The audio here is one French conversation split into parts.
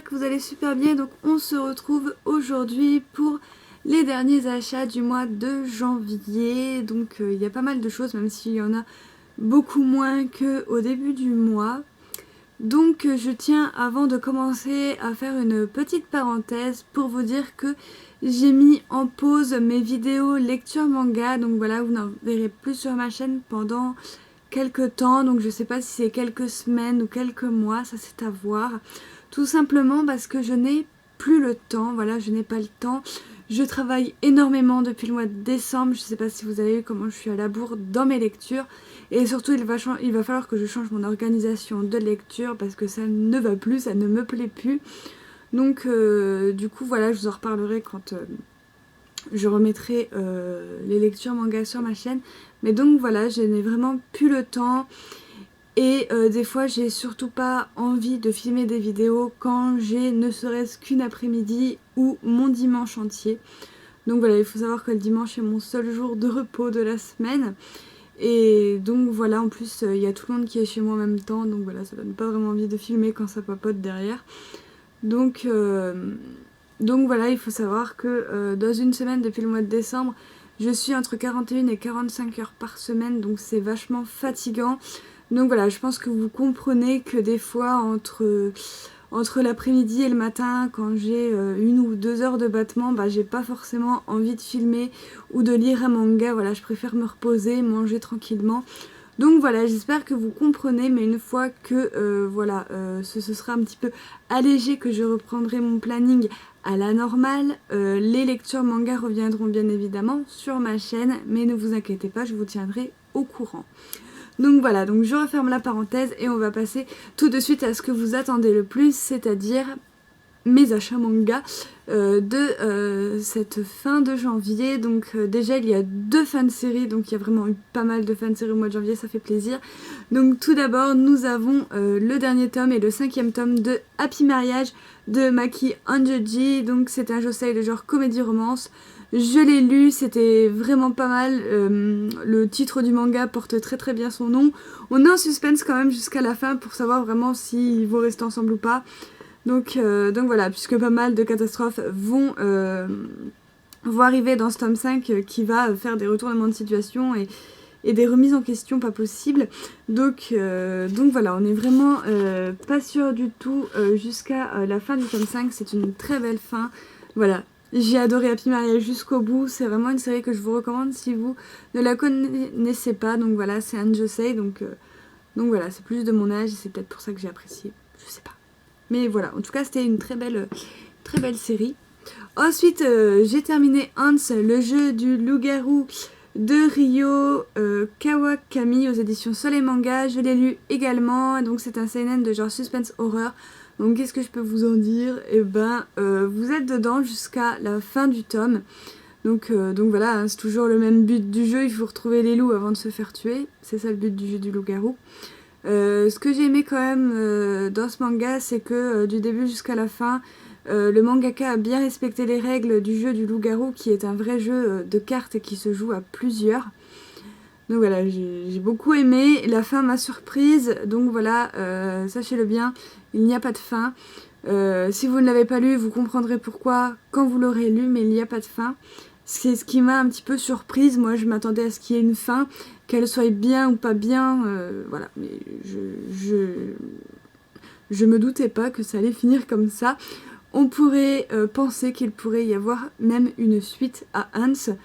que vous allez super bien. Donc on se retrouve aujourd'hui pour les derniers achats du mois de janvier. Donc il y a pas mal de choses, même s'il y en a beaucoup moins qu'au début du mois. Donc je tiens, avant de commencer, à faire une petite parenthèse pour vous dire que j'ai mis en pause mes vidéos lecture manga. Donc voilà, vous n'en verrez plus sur ma chaîne pendant quelques temps. Donc je sais pas si c'est quelques semaines ou quelques mois, ça c'est à voir. Tout simplement parce que je n'ai plus le temps, voilà, je n'ai pas le temps. Je travaille énormément depuis le mois de décembre, je sais pas si vous avez vu comment je suis à la bourre dans mes lectures. Et surtout il va falloir que je change mon organisation de lecture parce que ça ne va plus, ça ne me plaît plus. Donc du coup voilà, je vous en reparlerai quand je remettrai les lectures manga sur ma chaîne. Mais donc voilà, je n'ai vraiment plus le temps. Et des fois j'ai surtout pas envie de filmer des vidéos quand j'ai ne serait-ce qu'une après-midi ou mon dimanche entier. Donc voilà, il faut savoir que le dimanche est mon seul jour de repos de la semaine. Et donc voilà, en plus il y a tout le monde qui est chez moi en même temps. Donc voilà, ça donne pas vraiment envie de filmer quand ça papote derrière. Donc voilà, il faut savoir que dans une semaine depuis le mois de décembre, je suis entre 41 et 45 heures par semaine. Donc c'est vachement fatigant. Donc voilà, je pense que vous comprenez que des fois, entre l'après-midi et le matin, quand j'ai 1 ou 2 heures de battement, bah, j'ai pas forcément envie de filmer ou de lire un manga. Voilà, je préfère me reposer, manger tranquillement. Donc voilà, j'espère que vous comprenez, mais une fois que ce sera un petit peu allégé, que je reprendrai mon planning à la normale, les lectures manga reviendront bien évidemment sur ma chaîne, mais ne vous inquiétez pas, je vous tiendrai au courant. Donc voilà, donc je referme la parenthèse et on va passer tout de suite à ce que vous attendez le plus, c'est-à-dire mes achats manga de cette fin de janvier. Donc déjà il y a 2 fins de série, donc il y a vraiment eu pas mal de fins de série au mois de janvier, ça fait plaisir. Donc tout d'abord nous avons le dernier tome et le 5e tome de Happy Mariage de Maki Anjoji. Donc c'est un josei de genre comédie romance. Je l'ai lu, c'était vraiment pas mal. Le titre du manga porte très très bien son nom. On est en suspense quand même jusqu'à la fin pour savoir vraiment s'ils vont rester ensemble ou pas. Donc voilà, puisque pas mal de catastrophes vont arriver dans ce tome 5 qui va faire des retournements de situation et des remises en question pas possibles. Donc voilà, on est vraiment pas sûr du tout jusqu'à la fin du tome 5. C'est une très belle fin. Voilà. J'ai adoré Happy Mariage jusqu'au bout, c'est vraiment une série que je vous recommande si vous ne la connaissez pas. Donc voilà, c'est un josei, donc voilà, c'est plus de mon âge et c'est peut-être pour ça que j'ai apprécié, je sais pas. Mais voilà, en tout cas c'était une très belle série. Ensuite j'ai terminé Hans, le jeu du loup-garou de Ryo Kawakami aux éditions Soleil Manga. Je l'ai lu également, donc c'est un seinen de genre suspense horreur. Donc qu'est-ce que je peux vous en dire? Eh ben, vous êtes dedans jusqu'à la fin du tome. Donc voilà, hein, c'est toujours le même but du jeu, il faut retrouver les loups avant de se faire tuer. C'est ça le but du jeu du loup-garou. Ce que j'ai aimé quand même dans ce manga, c'est que du début jusqu'à la fin, le mangaka a bien respecté les règles du jeu du loup-garou, qui est un vrai jeu de cartes qui se joue à plusieurs. Donc voilà, j'ai beaucoup aimé, la fin m'a surprise, donc voilà, sachez-le bien, il n'y a pas de fin. Si vous ne l'avez pas lu, vous comprendrez pourquoi quand vous l'aurez lu, mais il n'y a pas de fin. C'est ce qui m'a un petit peu surprise, moi je m'attendais à ce qu'il y ait une fin, qu'elle soit bien ou pas bien, voilà, mais je me doutais pas que ça allait finir comme ça. On pourrait penser qu'il pourrait y avoir même une suite à Hans,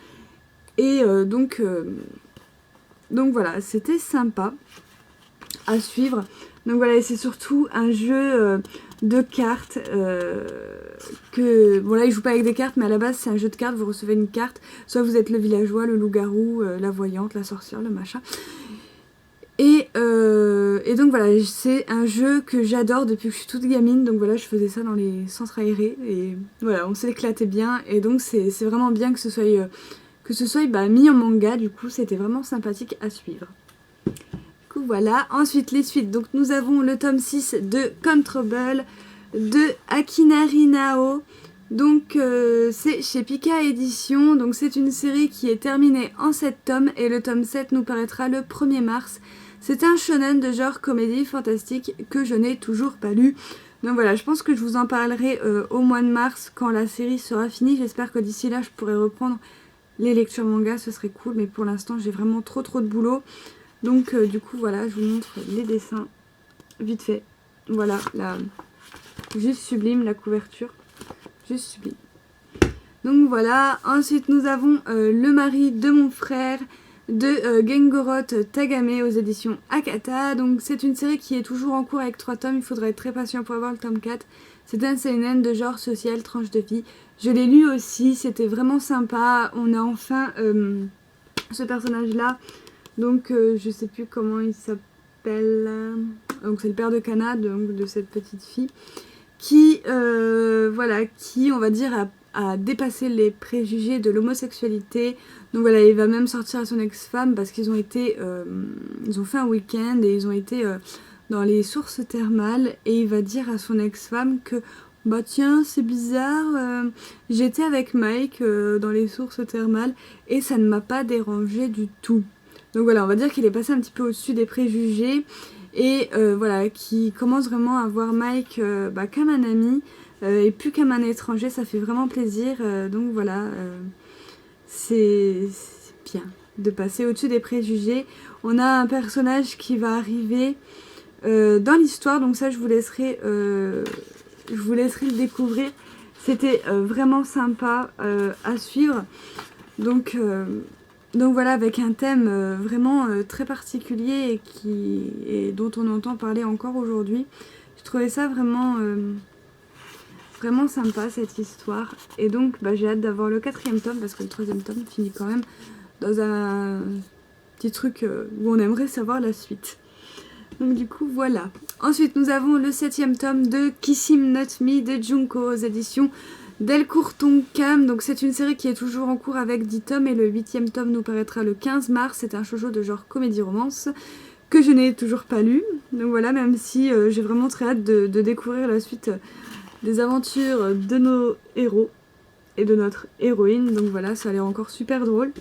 et donc voilà, c'était sympa à suivre. Donc voilà, c'est surtout un jeu de cartes que... Bon là, il joue pas avec des cartes, mais à la base, c'est un jeu de cartes. Vous recevez une carte. Soit vous êtes le villageois, le loup-garou, la voyante, la sorcière, le machin. Et donc voilà, c'est un jeu que j'adore depuis que je suis toute gamine. Donc voilà, je faisais ça dans les centres aérés. Et voilà, on s'éclatait bien. Et donc c'est vraiment bien que ce soit mis en manga. Du coup, c'était vraiment sympathique à suivre. Voilà, ensuite les suites, donc nous avons le tome 6 de Control de Akinari Nao, donc c'est chez Pika Édition, donc c'est une série qui est terminée en 7 tomes et le tome 7 nous paraîtra le 1er mars. C'est un shonen de genre comédie fantastique que je n'ai toujours pas lu, Donc voilà, je pense que je vous en parlerai au mois de mars quand la série sera finie. J'espère que d'ici là je pourrai reprendre les lectures manga, ce serait cool, mais pour l'instant j'ai vraiment trop de boulot. Donc du coup voilà, je vous montre les dessins vite fait. Voilà, là, juste sublime la couverture, juste sublime. Donc voilà, ensuite nous avons Le mari de mon frère de Gengoroth Tagame aux éditions Akata. Donc c'est une série qui est toujours en cours avec 3 tomes, il faudra être très patient pour avoir le tome 4. C'est un seinen de genre social, tranche de vie. Je l'ai lu aussi, c'était vraiment sympa. On a enfin ce personnage là, donc je sais plus comment il s'appelle. Donc c'est le père de Kana, donc de cette petite fille, qui voilà, qui on va dire a dépassé les préjugés de l'homosexualité. Donc voilà, il va même sortir à son ex-femme parce qu'ils ont été, ils ont fait un week-end et ils ont été dans les sources thermales, et il va dire à son ex-femme que bah tiens, c'est bizarre, j'étais avec Mike dans les sources thermales et ça ne m'a pas dérangé du tout. Donc voilà, on va dire qu'il est passé un petit peu au-dessus des préjugés, et voilà, qui commence vraiment à voir Mike comme un ami et plus comme un étranger. Ça fait vraiment plaisir, donc voilà, c'est bien de passer au-dessus des préjugés. On a un personnage qui va arriver dans l'histoire, donc ça je vous laisserai le découvrir. C'était vraiment sympa à suivre. Donc voilà, avec un thème vraiment très particulier et dont on entend parler encore aujourd'hui. Je trouvais ça vraiment vraiment sympa, cette histoire. Et donc j'ai hâte d'avoir le 4e tome, parce que le 3e tome finit quand même dans un petit truc où on aimerait savoir la suite. Donc du coup voilà. Ensuite nous avons le 7e tome de Kiss Him Not Me de Junko aux éditions Delcourt Tonkam. Donc c'est une série qui est toujours en cours avec 10 tomes, et le 8e tome nous paraîtra le 15 mars. C'est un shoujo de genre comédie-romance que je n'ai toujours pas lu. Donc voilà, même si j'ai vraiment très hâte de découvrir la suite des aventures de nos héros et de notre héroïne. Donc voilà, ça a l'air encore super drôle.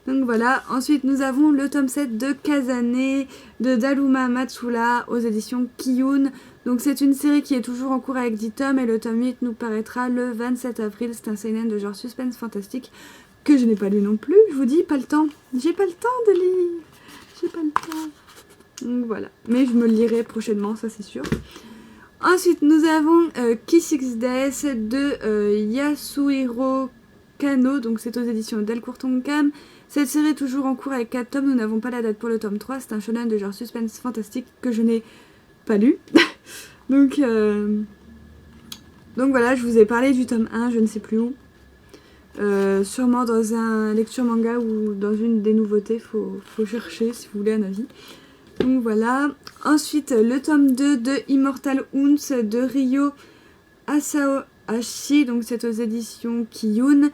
Donc voilà, ensuite nous avons le tome 7 de Kazane de Daruma Matsura aux éditions Kiyun. Donc c'est une série qui est toujours en cours avec 10 tomes, et le tome 8 nous paraîtra le 27 avril. C'est un seinen de genre suspense fantastique que je n'ai pas lu non plus. Je vous dis, pas le temps. J'ai pas le temps de lire. J'ai pas le temps. Donc voilà, mais je me le lirai prochainement, ça c'est sûr. Ensuite nous avons Kiss X Death de Yasuhiro Kano. Donc c'est aux éditions Delcourt Tonkam. Cette série est toujours en cours avec 4 tomes, nous n'avons pas la date pour le tome 3, c'est un shonen de genre suspense fantastique que je n'ai pas lu. donc voilà, je vous ai parlé du tome 1, je ne sais plus où. Sûrement dans un lecture manga ou dans une des nouveautés, faut chercher si vous voulez un avis. Donc voilà. Ensuite, le tome 2 de Immortal Hunts de Ryo Asaohashi, donc c'est aux éditions Kiyun.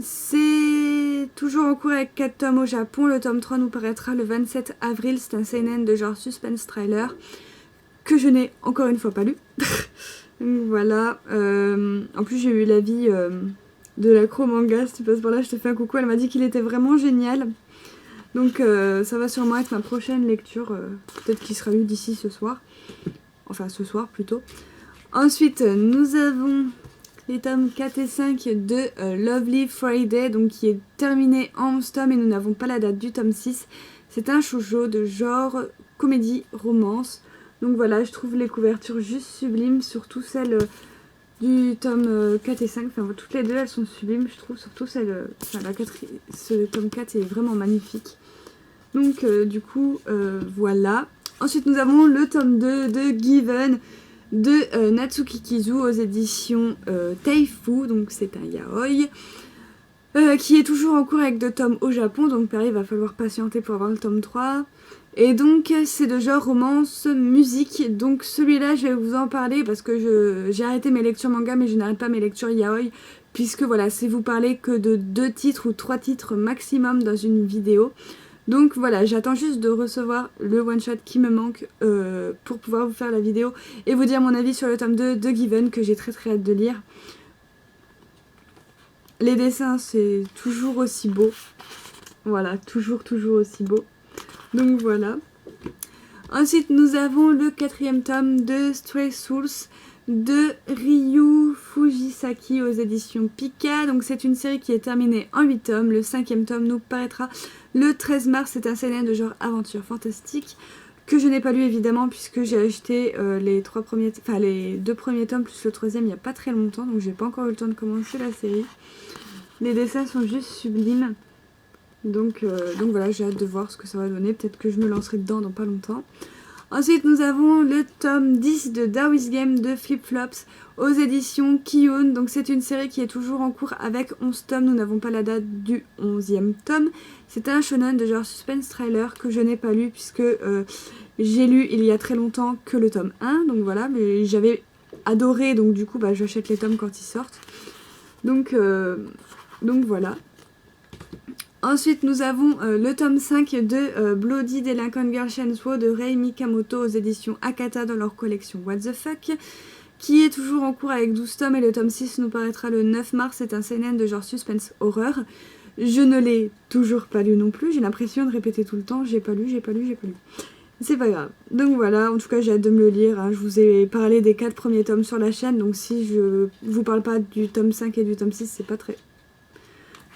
C'est toujours en cours avec 4 tomes au Japon. Le tome 3 nous paraîtra le 27 avril. C'est un seinen de genre suspense thriller que je n'ai encore une fois pas lu. Donc voilà. En plus j'ai eu l'avis de la Cro-Manga. Si tu passes par là, je te fais un coucou. Elle m'a dit qu'il était vraiment génial. Donc ça va sûrement être ma prochaine lecture. Peut-être qu'il sera lu d'ici ce soir. Enfin ce soir plutôt. Ensuite nous avons les tomes 4 et 5 de Lovely Friday, donc qui est terminé en 11 tomes, et nous n'avons pas la date du tome 6. C'est un shoujo de genre comédie-romance. Donc voilà, je trouve les couvertures juste sublimes, surtout celle du tome 4 et 5. Enfin, toutes les deux, elles sont sublimes, je trouve. Surtout celle, ce tome 4 est vraiment magnifique. Donc du coup, voilà. Ensuite, nous avons le tome 2 de Given de Natsuki Kizu aux éditions Taifu, donc c'est un yaoi qui est toujours en cours avec 2 tomes au Japon, donc pareil, il va falloir patienter pour avoir le tome 3. Et donc c'est de genre romance musique, donc celui-là je vais vous en parler parce que j'ai arrêté mes lectures manga, mais je n'arrête pas mes lectures yaoi, puisque voilà, c'est vous parler que de 2 titres ou 3 titres maximum dans une vidéo. Donc voilà, j'attends juste de recevoir le one-shot qui me manque pour pouvoir vous faire la vidéo et vous dire mon avis sur le tome 2 de Given, que j'ai très hâte de lire. Les dessins, c'est toujours aussi beau. Voilà, toujours aussi beau. Donc voilà. Ensuite, nous avons le 4e tome de Stray Souls de Ryu Fujisaki aux éditions Pika. Donc c'est une série qui est terminée en 8 tomes. Le 5e tome nous paraîtra le 13 mars. C'est un seinen de genre aventure fantastique que je n'ai pas lu évidemment puisque j'ai acheté les 2 premiers tomes plus le 3e il n'y a pas très longtemps. Donc j'ai pas encore eu le temps de commencer la série. Les dessins sont juste sublimes. Donc voilà, j'ai hâte de voir ce que ça va donner. Peut-être que je me lancerai dedans dans pas longtemps. Ensuite, nous avons le tome 10 de Darwin's Game de Flip Flops aux éditions Kiyun. Donc c'est une série qui est toujours en cours avec 11 tomes. Nous n'avons pas la date du 11e tome. C'est un shonen de genre suspense thriller que je n'ai pas lu puisque j'ai lu il y a très longtemps que le tome 1. Donc voilà, mais j'avais adoré, donc du coup j'achète les tomes quand ils sortent. Donc voilà. Ensuite, nous avons le tome 5 de Bloody Delinquent Girl Shensuo de Rei Mikamoto aux éditions Akata dans leur collection What the Fuck, qui est toujours en cours avec 12 tomes et le tome 6 nous paraîtra le 9 mars. C'est un seinen de genre suspense horreur. Je ne l'ai toujours pas lu non plus, j'ai l'impression de répéter tout le temps, j'ai pas lu. C'est pas grave. Donc voilà, en tout cas j'ai hâte de me le lire. Hein. Je vous ai parlé des 4 premiers tomes sur la chaîne, donc si je vous parle pas du tome 5 et du tome 6, c'est pas très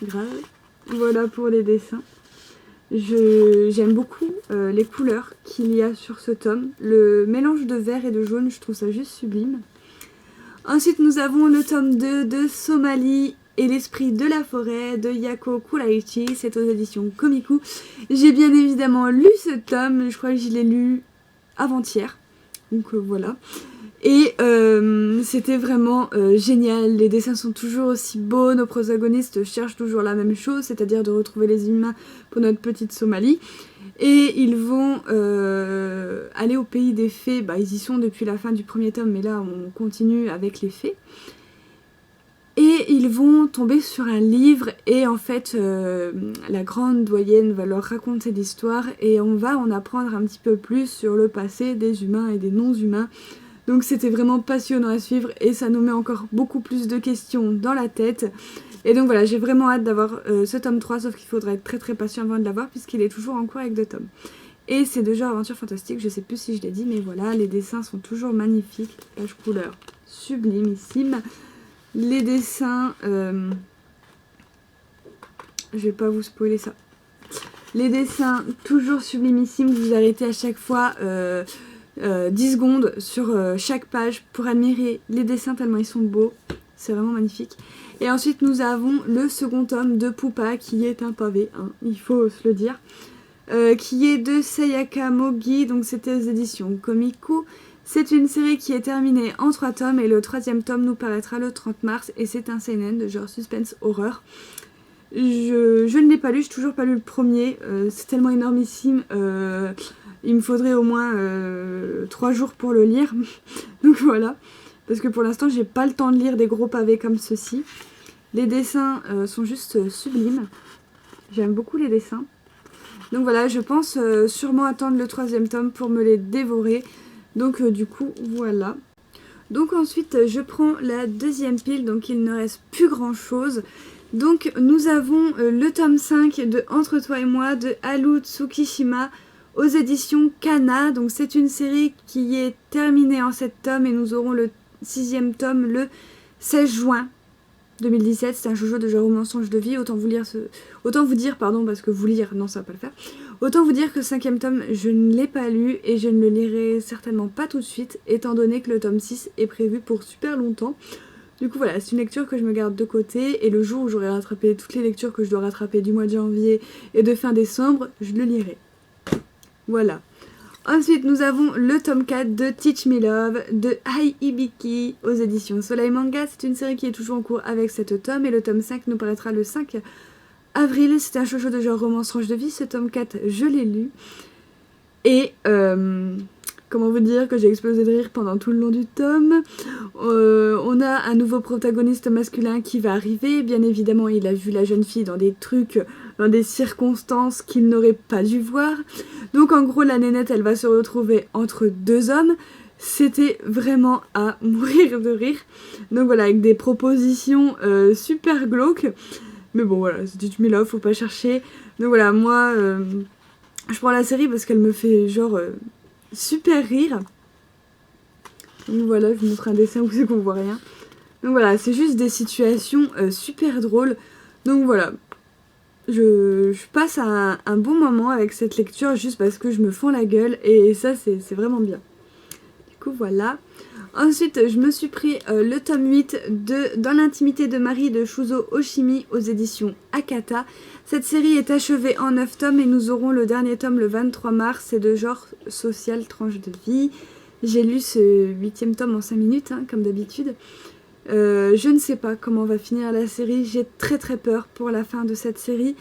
grave. Voilà pour les dessins. J'aime beaucoup les couleurs qu'il y a sur ce tome. Le mélange de vert et de jaune, je trouve ça juste sublime. Ensuite, nous avons le tome 2 de Somali et l'esprit de la forêt de Yako Kuraichi. C'est aux éditions Komiku. J'ai bien évidemment lu ce tome. Je crois que je l'ai lu avant-hier. Donc voilà. Et c'était vraiment génial, les dessins sont toujours aussi beaux, nos protagonistes cherchent toujours la même chose, c'est-à-dire de retrouver les humains pour notre petite Somalie. Et ils vont aller au pays des fées, ils y sont depuis la fin du premier tome, mais là on continue avec les fées. Et ils vont tomber sur un livre et en fait la grande doyenne va leur raconter l'histoire et on va en apprendre un petit peu plus sur le passé des humains et des non-humains. Donc c'était vraiment passionnant à suivre et ça nous met encore beaucoup plus de questions dans la tête. Et donc voilà, j'ai vraiment hâte d'avoir ce tome 3, sauf qu'il faudra être très très patient avant de l'avoir puisqu'il est toujours en cours avec 2 tomes. Et c'est de genre aventure fantastique, je sais plus si je l'ai dit, mais voilà, les dessins sont toujours magnifiques, page couleur sublimissime. Les dessins, je vais pas vous spoiler ça. Les dessins toujours sublimissimes, vous arrêtez à chaque fois 10 secondes sur chaque page pour admirer les dessins tellement ils sont beaux, c'est vraiment magnifique. Et ensuite nous avons le second tome de Pupa qui est un pavé, hein, il faut se le dire, qui est de Sayaka Mogi, donc c'était aux éditions Komiku. C'est une série qui est terminée en 3 tomes et le 3e tome nous paraîtra le 30 mars et c'est un seinen de genre suspense horreur. Je ne l'ai pas lu, j'ai toujours pas lu le premier, c'est tellement énormissime, il me faudrait au moins 3 jours pour le lire, donc voilà, parce que pour l'instant j'ai pas le temps de lire des gros pavés comme ceci. Les dessins sont juste sublimes, j'aime beaucoup les dessins, donc voilà, je pense sûrement attendre le 3e tome pour me les dévorer, donc du coup voilà. Donc ensuite je prends la 2e pile, donc il ne reste plus grand chose. Donc nous avons le tome 5 de Entre toi et moi de Haru Tsukishima aux éditions Kana. Donc c'est une série qui est terminée en 7 tomes et nous aurons le 6e tome le 16 juin 2017. C'est un shoujo de genre mensonge de vie. Autant vous dire, parce que vous lire, non ça va pas le faire. Autant vous dire que le 5e tome, je ne l'ai pas lu et je ne le lirai certainement pas tout de suite, étant donné que le tome 6 est prévu pour super longtemps. Du coup voilà, c'est une lecture que je me garde de côté et le jour où j'aurai rattrapé toutes les lectures que je dois rattraper du mois de janvier et de fin décembre, je le lirai. Voilà. Ensuite nous avons le tome 4 de Teach Me Love de Ai Hibiki aux éditions Soleil Manga. C'est une série qui est toujours en cours avec 7 tomes et le tome 5 nous paraîtra le 5 avril. C'est un shoujo de genre romance tranche de vie. Ce tome 4 je l'ai lu et comment vous dire que j'ai explosé de rire pendant tout le long du tome. On a un nouveau protagoniste masculin qui va arriver. Bien évidemment, il a vu la jeune fille dans des trucs, dans des circonstances qu'il n'aurait pas dû voir. Donc en gros, la nénette, elle va se retrouver entre 2 hommes. C'était vraiment à mourir de rire. Donc voilà, avec des propositions super glauques. Mais bon, voilà, c'est du Teach Me Love, faut pas chercher. Donc voilà, moi, je prends la série parce qu'elle me fait genre super rire. Donc voilà, je vous montre un dessin où c'est qu'on voit rien. Donc voilà, c'est juste des situations super drôles. Donc voilà, je passe un bon moment avec cette lecture juste parce que je me fends la gueule et ça c'est vraiment bien. Du coup voilà. Ensuite je me suis pris le tome 8 de Dans l'intimité de Marie de Shuzo Oshimi aux éditions Akata. Cette série est achevée en 9 tomes et nous aurons le dernier tome le 23 mars. C'est de genre social, tranche de vie. J'ai lu ce 8e tome en 5 minutes hein, comme d'habitude. Je ne sais pas comment va finir la série, j'ai très peur pour la fin de cette série.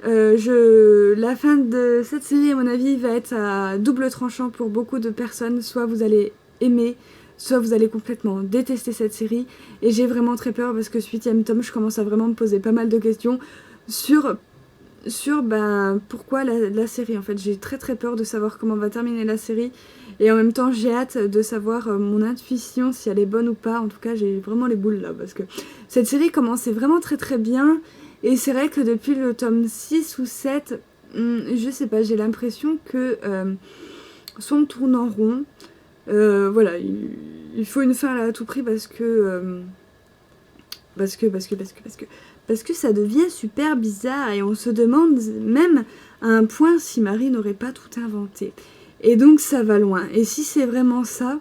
La fin de cette série, à mon avis, va être à double tranchant pour beaucoup de personnes. Soit vous allez aimer, soit vous allez complètement détester cette série. Et j'ai vraiment très peur parce que ce 8e tome, je commence à vraiment me poser pas mal de questions sur pourquoi la série. En fait, j'ai très peur de savoir comment va terminer la série. Et en même temps, j'ai hâte de savoir mon intuition, si elle est bonne ou pas. En tout cas, j'ai vraiment les boules là, parce que cette série commençait vraiment très bien. Et c'est vrai que depuis le tome 6 ou 7, je sais pas, j'ai l'impression que soit on tourne en rond. Voilà, il faut une fin là à tout prix parce que ça devient super bizarre et on se demande même à un point si Marie n'aurait pas tout inventé. Et donc ça va loin. Et si c'est vraiment ça,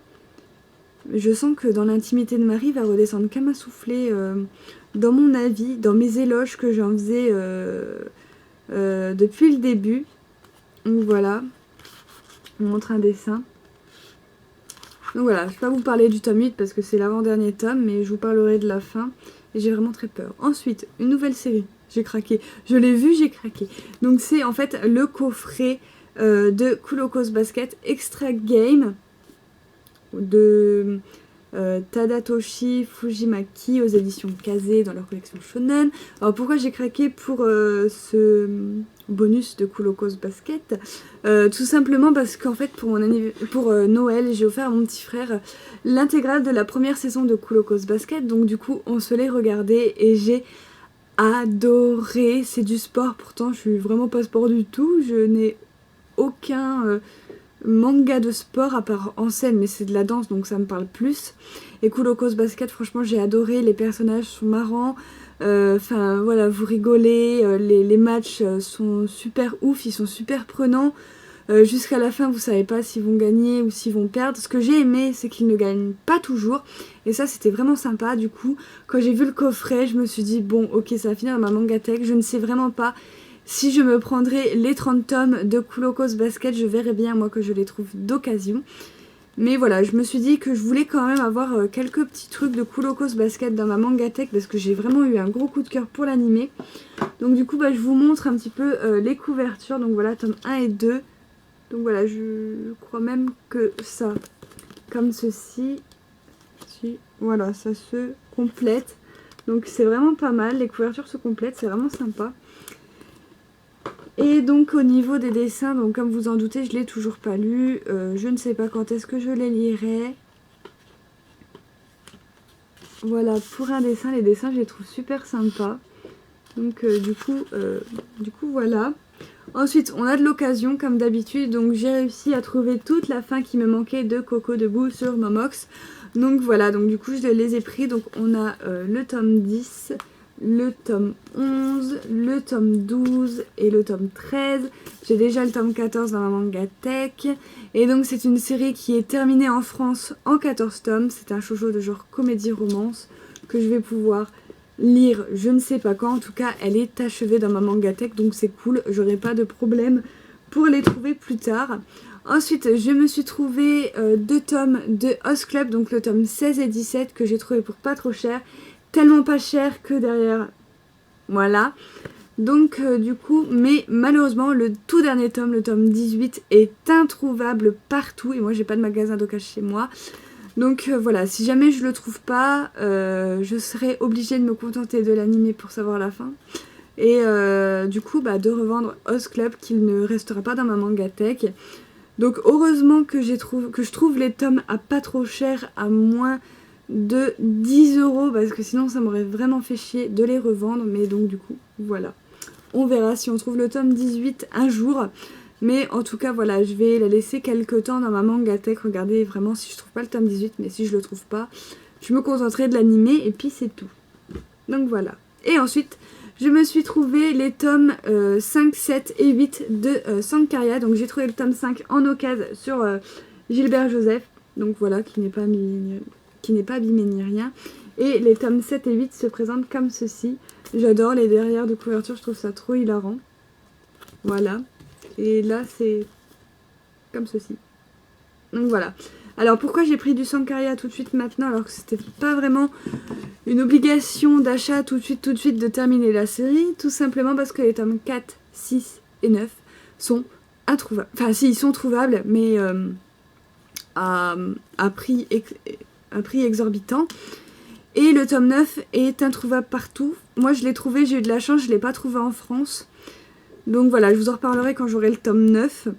je sens que dans l'intimité de Marie va redescendre comme un soufflet dans mon avis, dans mes éloges que j'en faisais depuis le début. Donc voilà, je vous montre un dessin. Donc voilà, je ne vais pas vous parler du tome 8 parce que c'est l'avant-dernier tome, mais je vous parlerai de la fin. Et j'ai vraiment très peur. Ensuite, une nouvelle série. J'ai craqué. Je l'ai vu, j'ai craqué. Donc c'est en fait le coffret de Kuroko's Basket Extra Game de Tadatoshi Fujimaki aux éditions Kaze dans leur collection Shonen. Alors pourquoi j'ai craqué pour ce bonus de Kuroko's Basket tout simplement parce qu'en fait pour Noël j'ai offert à mon petit frère l'intégrale de la première saison de Kuroko's Basket, donc du coup on se l'est regardé et j'ai adoré. C'est du sport, pourtant je suis vraiment pas sport du tout, je n'ai aucun manga de sport à part en scène, mais c'est de la danse donc ça me parle plus. Et Kuroko's Basket, franchement j'ai adoré, les personnages sont marrants, enfin voilà, vous rigolez, les matchs sont super ouf, ils sont super prenants. Jusqu'à la fin vous savez pas s'ils vont gagner ou s'ils vont perdre. Ce que j'ai aimé c'est qu'ils ne gagnent pas toujours et ça c'était vraiment sympa. Du coup quand j'ai vu le coffret je me suis dit bon ok ça va finir dans ma mangatech. Je ne sais vraiment pas si je me prendrai les 30 tomes de Kuroko's Basket, je verrai bien moi que je les trouve d'occasion. Mais voilà, je me suis dit que je voulais quand même avoir quelques petits trucs de Kuroko's Basket dans ma mangatech parce que j'ai vraiment eu un gros coup de cœur pour l'animé. Donc du coup je vous montre un petit peu les couvertures. Donc voilà, tome 1 et 2. Donc voilà, je crois même que ça, comme ceci, voilà, ça se complète. Donc c'est vraiment pas mal, les couvertures se complètent, c'est vraiment sympa. Et donc au niveau des dessins, donc comme vous en doutez, je l'ai toujours pas lu. Je ne sais pas quand est-ce que je les lirai. Voilà, pour un dessin, les dessins je les trouve super sympas. Donc du coup voilà. Ensuite, on a de l'occasion comme d'habitude, donc j'ai réussi à trouver toute la fin qui me manquait de Coco Debout sur Momox. Donc voilà, donc du coup je les ai pris. Donc on a le tome 10, le tome 11, le tome 12 et le tome 13. J'ai déjà le tome 14 dans ma mangatech. Et donc c'est une série qui est terminée en France en 14 tomes. C'est un shoujo de genre comédie-romance que je vais pouvoir lire je ne sais pas quand. En tout cas elle est achevée dans ma mangatech, donc c'est cool, j'aurai pas de problème pour les trouver plus tard. Ensuite je me suis trouvé 2 tomes de Host Club, donc le tome 16 et 17 que j'ai trouvé pour pas trop cher, tellement pas cher que derrière voilà. Donc du coup, mais malheureusement le tout dernier tome, le tome 18 est introuvable partout et moi j'ai pas de magasin d'occasion chez moi. Donc voilà, si jamais je le trouve pas, je serai obligée de me contenter de l'animé pour savoir la fin. Et du coup, de revendre Host Club qu'il ne restera pas dans ma mangatech. Donc heureusement que je trouve les tomes à pas trop cher, à moins de 10 € parce que sinon ça m'aurait vraiment fait chier de les revendre. Mais donc du coup, voilà. On verra si on trouve le tome 18 un jour. Mais en tout cas voilà, je vais la laisser quelques temps dans ma Mangatech. Regardez vraiment si je trouve pas le tome 18, mais si je le trouve pas, je me contenterai de l'animer et puis c'est tout. Donc voilà. Et ensuite, je me suis trouvé les tomes 5, 7 et 8 de Sankaria. Donc j'ai trouvé le tome 5 en occasion sur Gilbert Joseph. Donc voilà, qui n'est pas abîmé ni rien. Et les tomes 7 et 8 se présentent comme ceci. J'adore les derrières de couverture, je trouve ça trop hilarant. Voilà. Et là, c'est comme ceci. Donc voilà. Alors pourquoi j'ai pris du Sankaria tout de suite maintenant alors que c'était pas vraiment une obligation d'achat tout de suite de terminer la série? Tout simplement parce que les tomes 4, 6 et 9 sont introuvables. Enfin si, ils sont trouvables mais à prix exorbitant. Et le tome 9 est introuvable partout. Moi je l'ai trouvé, j'ai eu de la chance, je ne l'ai pas trouvé en France. Donc voilà, je vous en reparlerai quand j'aurai le tome 9.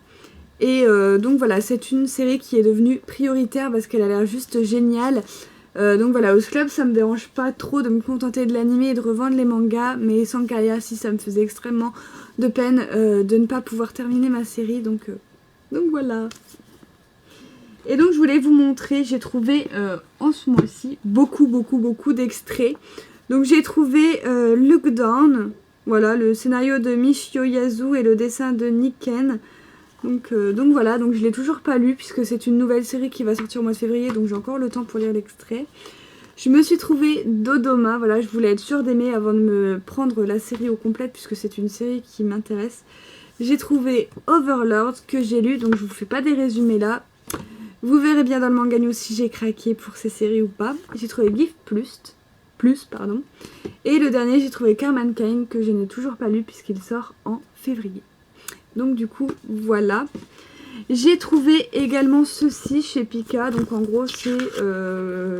Et donc voilà, c'est une série qui est devenue prioritaire parce qu'elle a l'air juste géniale. Donc voilà, au club ça me dérange pas trop de me contenter de l'animer et de revendre les mangas. Mais Sankaria, si, ça me faisait extrêmement de peine de ne pas pouvoir terminer ma série. Donc voilà. Et donc je voulais vous montrer, j'ai trouvé en ce mois-ci beaucoup d'extraits. Donc j'ai trouvé Look Down, voilà, le scénario de Michio Yasu et le dessin de Niken. Donc voilà, donc je l'ai toujours pas lu puisque c'est une nouvelle série qui va sortir au mois de février, donc j'ai encore le temps pour lire l'extrait. Je me suis trouvé Dodoma, voilà, je voulais être sûre d'aimer avant de me prendre la série au complète puisque c'est une série qui m'intéresse. J'ai trouvé Overlord que j'ai lu, donc je vous fais pas des résumés là. Vous verrez bien dans le manga news si j'ai craqué pour ces séries ou pas. J'ai trouvé Gift Plus. Et le dernier, j'ai trouvé Carman Kane que je n'ai toujours pas lu puisqu'il sort en février. Donc du coup, voilà. J'ai trouvé également ceci chez Pika. Donc en gros, c'est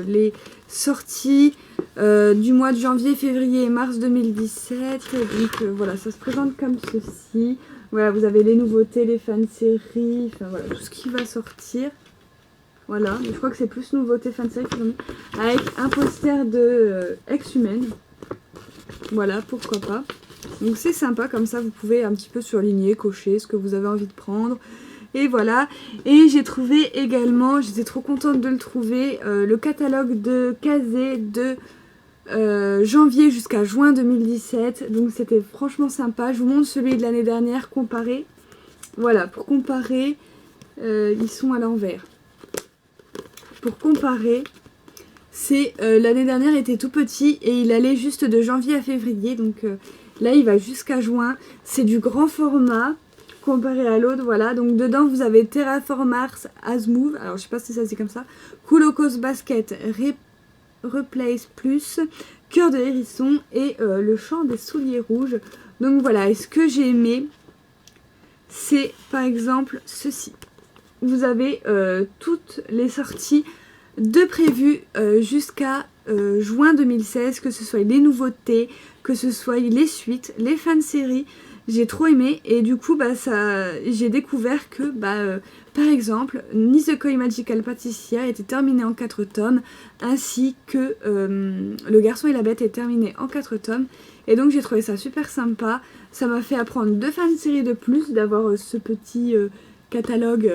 les sorties du mois de janvier, février et mars 2017. Donc voilà, ça se présente comme ceci. Voilà, vous avez les nouveautés, les fan-séries, enfin voilà, tout ce qui va sortir. Voilà, je crois que c'est plus nouveauté fan-série qu'ils ont mis. Avec un poster de Ex-Humaine. Voilà, pourquoi pas. Donc c'est sympa, comme ça vous pouvez un petit peu surligner, cocher ce que vous avez envie de prendre. Et voilà. Et j'ai trouvé également, j'étais trop contente de le trouver, le catalogue de Kazé de janvier jusqu'à juin 2017. Donc c'était franchement sympa. Je vous montre celui de l'année dernière comparé. Voilà, pour comparer, ils sont à l'envers. Pour comparer, c'est l'année dernière était tout petit et il allait juste de janvier à février. Donc là il va jusqu'à juin. C'est du grand format comparé à l'autre, voilà. Donc dedans vous avez Terraform Mars, Asmove, alors je sais pas si ça c'est comme ça, Kulokos Basket, Replace Plus, Cœur de Hérisson et le chant des souliers rouges. Donc voilà, et ce que j'ai aimé, c'est par exemple ceci. Vous avez toutes les sorties de prévues jusqu'à juin 2016, que ce soit les nouveautés, que ce soit les suites, les fan-séries. J'ai trop aimé et du coup j'ai découvert que par exemple Nisekoi Magical Patissier était terminé en 4 tomes ainsi que Le Garçon et la Bête est terminé en 4 tomes et donc j'ai trouvé ça super sympa. Ça m'a fait apprendre 2 fan-séries de plus, d'avoir ce petit catalogue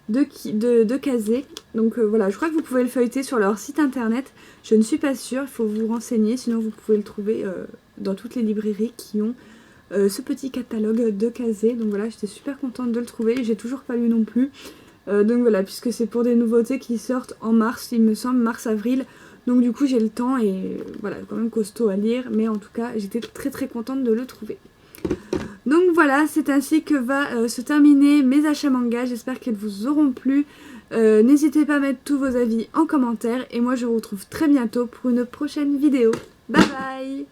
de Kazé. Donc voilà, je crois que vous pouvez le feuilleter sur leur site internet. Je ne suis pas sûre, il faut vous renseigner, sinon vous pouvez le trouver dans toutes les librairies qui ont ce petit catalogue de Kazé. Donc voilà, j'étais super contente de le trouver. J'ai toujours pas lu non plus. Donc voilà, puisque c'est pour des nouveautés qui sortent en mars, il me semble, mars-avril. Donc du coup j'ai le temps et voilà, quand même costaud à lire. Mais en tout cas, j'étais très contente de le trouver. Donc voilà, c'est ainsi que va se terminer mes achats manga. J'espère qu'elles vous auront plu. N'hésitez pas à mettre tous vos avis en commentaire. Et moi je vous retrouve très bientôt pour une prochaine vidéo. Bye bye!